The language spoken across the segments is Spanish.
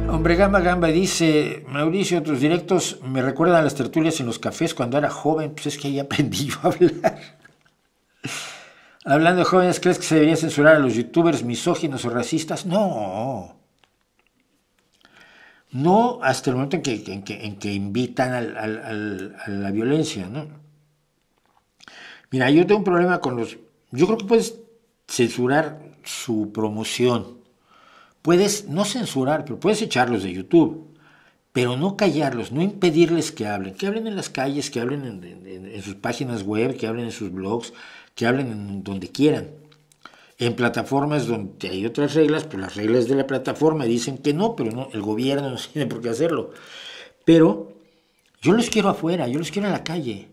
Hombre, Gamba Gamba dice, Mauricio, tus directos me recuerdan a las tertulias en los cafés cuando era joven, pues es que ahí aprendí yo a hablar. Hablando de jóvenes, ¿crees que se debería censurar a los youtubers misóginos o racistas? No. No hasta el momento en que invitan a la violencia, ¿no? Mira, yo tengo un problema con los... Yo creo que puedes censurar su promoción. Puedes no censurar, pero puedes echarlos de YouTube. Pero no callarlos, no impedirles que hablen en las calles, que hablen en sus páginas web, que hablen en sus blogs, que hablen en donde quieran. En plataformas donde hay otras reglas, pues las reglas de la plataforma dicen que no, pero no, el gobierno no tiene por qué hacerlo. Pero yo los quiero afuera, yo los quiero en la calle.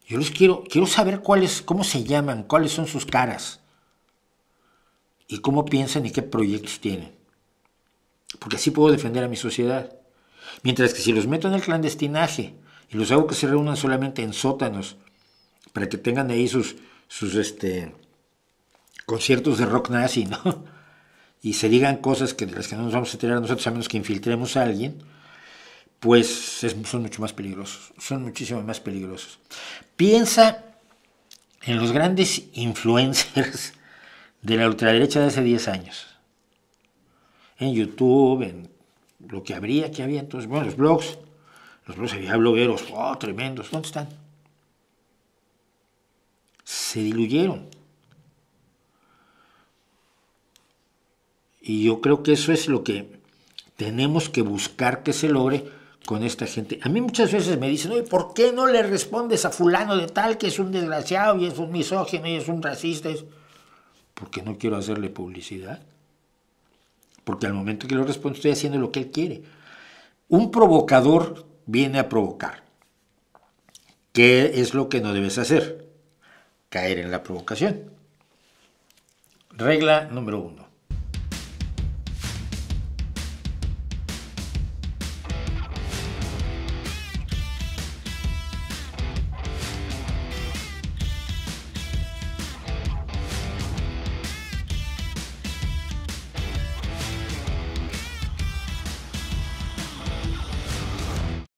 Yo los quiero saber cómo se llaman, cuáles son sus caras y cómo piensan y qué proyectos tienen. Porque así puedo defender a mi sociedad. Mientras que si los meto en el clandestinaje y los hago que se reúnan solamente en sótanos para que tengan ahí sus conciertos de rock nazi, ¿no? Y se digan cosas de las que no nos vamos a enterar nosotros a menos que infiltremos a alguien, pues son mucho más peligrosos, son muchísimo más peligrosos. Piensa en los grandes influencers de la ultraderecha de hace 10 años. En YouTube, en lo que había entonces, bueno, los blogs había blogueros, tremendos, ¿dónde están? Se diluyeron. Y yo creo que eso es lo que tenemos que buscar que se logre con esta gente. A mí muchas veces me dicen, oye, ¿por qué no le respondes a fulano de tal que es un desgraciado y es un misógino y es un racista? Porque no quiero hacerle publicidad. Porque al momento que lo respondo estoy haciendo lo que él quiere. Un provocador viene a provocar. ¿Qué es lo que no debes hacer? Caer en la provocación. Regla número 1.